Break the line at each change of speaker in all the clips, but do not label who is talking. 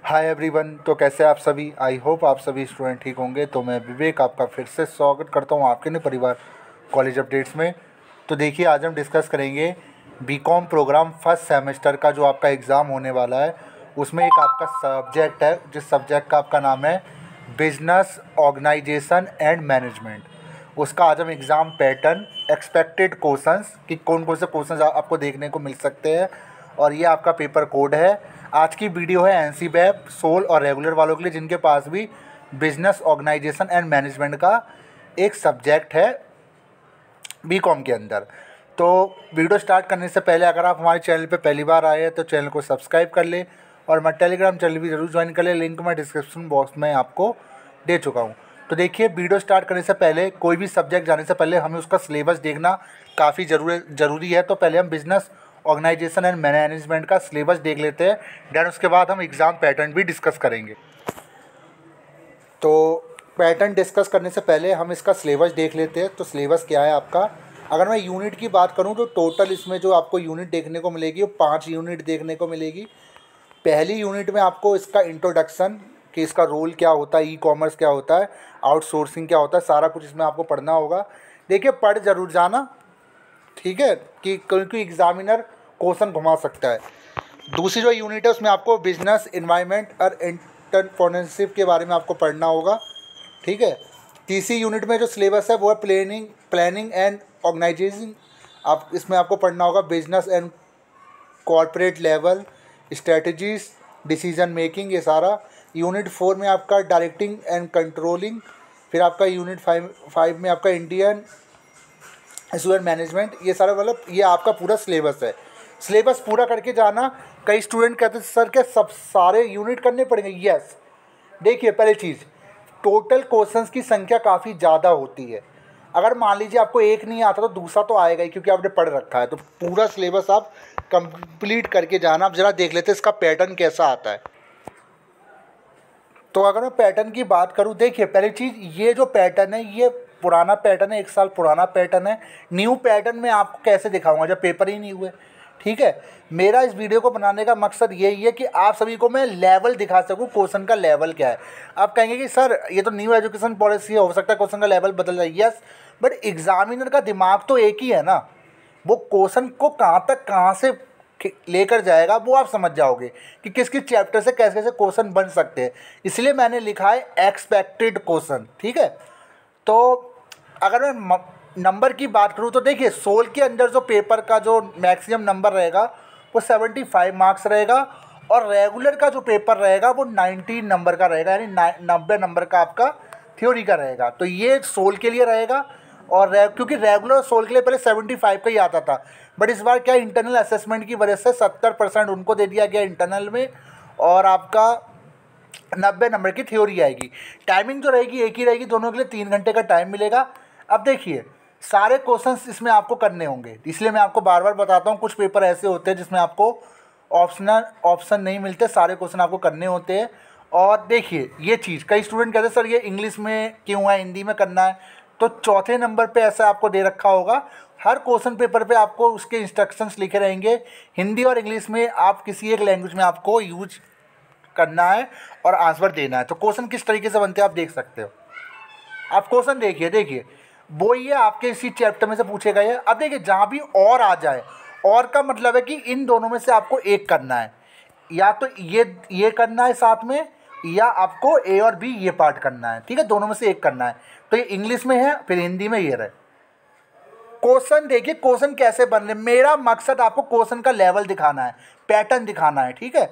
Hi everyone. तो कैसे आप सभी? आई होप आप सभी स्टूडेंट ठीक होंगे। तो मैं विवेक आपका फिर से स्वागत करता हूँ आपके नए परिवार कॉलेज अपडेट्स में। तो देखिए, आज हम डिस्कस करेंगे बीकॉम प्रोग्राम फर्स्ट सेमेस्टर का जो आपका एग्ज़ाम होने वाला है। उसमें एक आपका सब्जेक्ट है, जिस सब्जेक्ट का आपका नाम है बिजनेस ऑर्गेनाइजेशन एंड मैनेजमेंट। उसका आज हम एग्ज़ाम पैटर्न, एक्सपेक्टेड क्वेश्चंस कि कौन कौन से क्वेश्चंस आपको देखने को मिल सकते हैं, और ये आपका पेपर कोड है। आज की वीडियो है एनसीबैप, सोल और रेगुलर वालों के लिए जिनके पास भी बिजनेस ऑर्गेनाइजेशन एंड मैनेजमेंट का एक सब्जेक्ट है बीकॉम के अंदर। तो वीडियो स्टार्ट करने से पहले अगर आप हमारे चैनल पे पहली बार आए हैं तो चैनल को सब्सक्राइब कर ले, और मैं टेलीग्राम चैनल भी ज़रूर ज्वाइन कर ले। लिंक मैं डिस्क्रिप्शन बॉक्स में आपको दे चुका हूँ। तो देखिए, वीडियो स्टार्ट करने से पहले, कोई भी सब्जेक्ट जाने से पहले हमें उसका सिलेबस देखना काफ़ी ज़रूरी है। तो पहले हम बिजनेस ऑर्गेनाइजेशन एंड मैनेजमेंट का सिलेबस देख लेते हैं, देन उसके बाद हम एग्ज़ाम पैटर्न भी डिस्कस करेंगे। तो पैटर्न डिस्कस करने से पहले हम इसका सिलेबस देख लेते हैं। तो सिलेबस क्या है आपका? अगर मैं यूनिट की बात करूं तो टोटल इसमें जो आपको यूनिट देखने को मिलेगी वो 5 यूनिट देखने को मिलेगी। पहली यूनिट में आपको इसका इंट्रोडक्शन, कि इसका रोल क्या होता है, ई कॉमर्स क्या होता है, आउटसोर्सिंग क्या होता है, सारा कुछ इसमें आपको पढ़ना होगा। देखिए, पढ़ ज़रूर जाना, ठीक है, कि क्योंकि एग्जामिनर क्वेश्चन घुमा सकता है। दूसरी जो यूनिट है उसमें आपको बिजनेस इन्वायरमेंट और एंटरप्रेन्योरशिप के बारे में आपको पढ़ना होगा, ठीक है। तीसरी यूनिट में जो सिलेबस है वो है प्लानिंग एंड ऑर्गेनाइजेशन। आप इसमें आपको पढ़ना होगा business and corporate level strategies, decision making, ये सारा। यूनिट 4 में आपका डायरेक्टिंग एंड कंट्रोलिंग। फिर आपका यूनिट 5 में आपका इंडियन स्टूडेंट मैनेजमेंट। ये सारा मतलब ये आपका पूरा सिलेबस है। सिलेबस पूरा करके जाना। कई स्टूडेंट कहते हैं सर क्या सब सारे यूनिट करने पड़ेंगे? यस। देखिए, पहली चीज़, टोटल क्वेश्चंस की संख्या काफ़ी ज़्यादा होती है। अगर मान लीजिए आपको एक नहीं आता तो दूसरा तो आएगा ही, क्योंकि आपने पढ़ रखा है। तो पूरा सिलेबस आप कंप्लीट करके जाना। आप ज़रा देख लेते हैं इसका पैटर्न कैसा आता है। तो अगर मैं पैटर्न की बात करूं, देखिए पहली चीज़, ये जो पैटर्न है ये पुराना पैटर्न है, 1 साल पुराना पैटर्न है। न्यू पैटर्न में आपको कैसे दिखाऊंगा जब पेपर ही नहीं हुए, ठीक है। मेरा इस वीडियो को बनाने का मकसद यही है कि आप सभी को मैं लेवल दिखा सकूं, क्वेश्चन का लेवल क्या है। आप कहेंगे कि सर ये तो न्यू एजुकेशन पॉलिसी है, हो सकता है क्वेश्चन का लेवल बदल जाए। यस, बट एग्जामिनर का दिमाग तो एक ही है ना। वो क्वेश्चन को कहाँ तक कहाँ से लेकर जाएगा वो आप समझ जाओगे कि किस किस चैप्टर से कैसे कैसे क्वेश्चन बन सकते हैं। इसलिए मैंने लिखा है एक्सपेक्टेड क्वेश्चन, ठीक है। तो अगर मैं नंबर की बात करूँ तो देखिए, सोल के अंदर जो पेपर का जो मैक्सिमम नंबर रहेगा वो 75 मार्क्स रहेगा, और रेगुलर का जो पेपर रहेगा वो 90 नंबर का रहेगा, यानी 90 नंबर का आपका थ्योरी का रहेगा। तो ये सोल के लिए रहेगा। और क्योंकि रेगुलर और सोल के लिए पहले 75 का ही आता था, बट इस बार क्या इंटरनल असेसमेंट की वजह से 70% उनको दे दिया गया इंटरनल में, और आपका 90 नंबर की थ्योरी आएगी। टाइमिंग जो रहेगी एक ही रहेगी, दोनों के लिए 3 घंटे का टाइम मिलेगा। अब देखिए, सारे क्वेश्चंस इसमें आपको करने होंगे, इसलिए मैं आपको बार बार बताता हूँ। कुछ पेपर ऐसे होते हैं जिसमें आपको ऑप्शन नहीं मिलते, सारे क्वेश्चन आपको करने होते हैं। और देखिए, ये चीज़ कई स्टूडेंट कहते हैं सर ये इंग्लिश में क्यों है, हिंदी में करना है। तो चौथे नंबर पे ऐसा आपको दे रखा होगा, हर क्वेश्चन पेपर पे आपको उसके इंस्ट्रक्शंस लिखे रहेंगे हिंदी और इंग्लिश में। आप किसी एक लैंग्वेज में आपको यूज करना है और आंसर देना है। तो क्वेश्चन किस तरीके से बनते हैं आप देख सकते हो। आप क्वेश्चन देखिए वो ये आपके इसी चैप्टर में से पूछे गए हैं। अब देखिए, जहाँ भी और आ जाए, और का मतलब है कि इन दोनों में से आपको एक करना है, या तो ये करना है साथ में, या आपको ए और बी ये पार्ट करना है, ठीक है। दोनों में से एक करना है। तो ये इंग्लिश में है, फिर हिंदी में ये रहे। क्वेश्चन देखिए, क्वेश्चन कैसे बन रहे। मेरा मकसद आपको क्वेश्चन का लेवल दिखाना है, पैटर्न दिखाना है, ठीक है।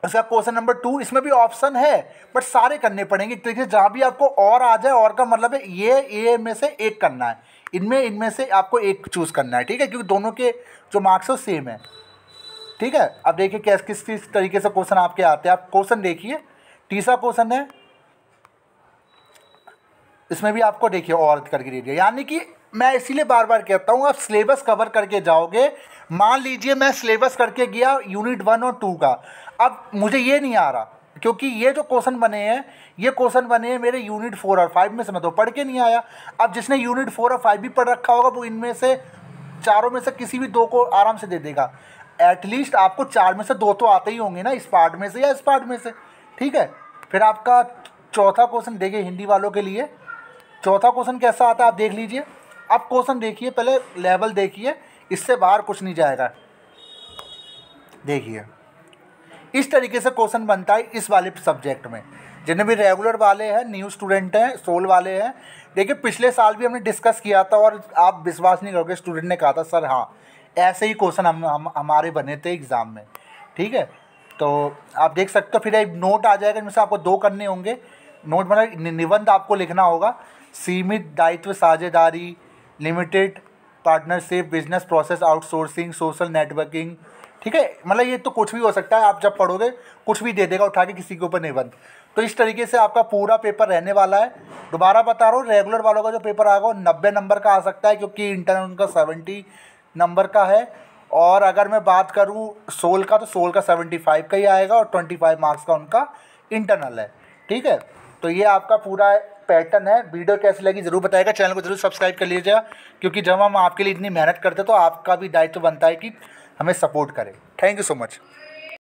उसका क्वेश्चन नंबर 2, इसमें भी ऑप्शन है बट सारे करने पड़ेंगे। देखिए, जहाँ भी आपको और आ जाए, और का मतलब है ये में से एक करना है, इनमें से आपको एक चूज़ करना है, ठीक है, क्योंकि दोनों के जो मार्क्स है सेम है, ठीक है। अब देखिए किस तरीके से क्वेश्चन आपके आते हैं। आप क्वेश्चन देखिए, तीसरा क्वेश्चन है, इसमें भी आपको देखिए और करके दे दिया। यानी कि मैं इसीलिए बार बार कहता हूँ, आप सिलेबस कवर करके जाओगे। मान लीजिए मैं सिलेबस करके गया यूनिट 1 और 2 का, अब मुझे ये नहीं आ रहा, क्योंकि ये जो क्वेश्चन बने हैं ये क्वेश्चन बने हैं मेरे यूनिट 4 और 5 में से, मैं तो पढ़ के नहीं आया। अब जिसने यूनिट 4 और 5 भी पढ़ रखा होगा वो इनमें से चारों में से किसी भी दो को आराम से दे देगा। एटलीस्ट आपको 4 में से 2 तो आते ही होंगे ना, इस पार्ट में से या इस पार्ट में से, ठीक है। फिर आपका चौथा क्वेश्चन देखिए हिंदी वालों के लिए। चौथा क्वेश्चन कैसा आता है आप देख लीजिए। अब क्वेश्चन देखिए, पहले लेवल देखिए, इससे बाहर कुछ नहीं जाएगा। देखिए इस तरीके से क्वेश्चन बनता है इस वाले सब्जेक्ट में। जितने भी रेगुलर वाले हैं, न्यू स्टूडेंट हैं, सोल वाले हैं, देखिए पिछले साल भी हमने डिस्कस किया था और आप विश्वास नहीं करोगे, स्टूडेंट ने कहा था सर हाँ ऐसे ही क्वेश्चन हमारे बने थे एग्ज़ाम में, ठीक है। तो आप देख सकते हो। फिर एक नोट आ जाएगा, इनमें से आपको 2 करने होंगे। नोट मतलब निबंध आपको लिखना होगा। सीमित दायित्व साझेदारी, limited partnership, business process outsourcing, social networking, ठीक है। मतलब ये तो कुछ भी हो सकता है, आप जब पढ़ोगे कुछ भी दे देगा उठा के किसी के ऊपर निबंध। तो इस तरीके से आपका पूरा पेपर रहने वाला है। दोबारा बता रहा हूँ, रेगुलर वालों का जो पेपर आएगा वो 90 नंबर का आ सकता है, क्योंकि इंटरनल उनका 70 नंबर का है। और अगर मैं बात करूँ सोल का, तो सोल का 75 का ही आएगा और 25 मार्क्स का उनका इंटरनल है, ठीक है। तो ये आपका पूरा पैटर्न है। वीडियो कैसी लगी ज़रूर बताइएगा, चैनल को ज़रूर सब्सक्राइब कर लीजिएगा, क्योंकि जब हम आपके लिए इतनी मेहनत करते हैं तो आपका भी दायित्व बनता है कि हमें सपोर्ट करें। Thank you so much.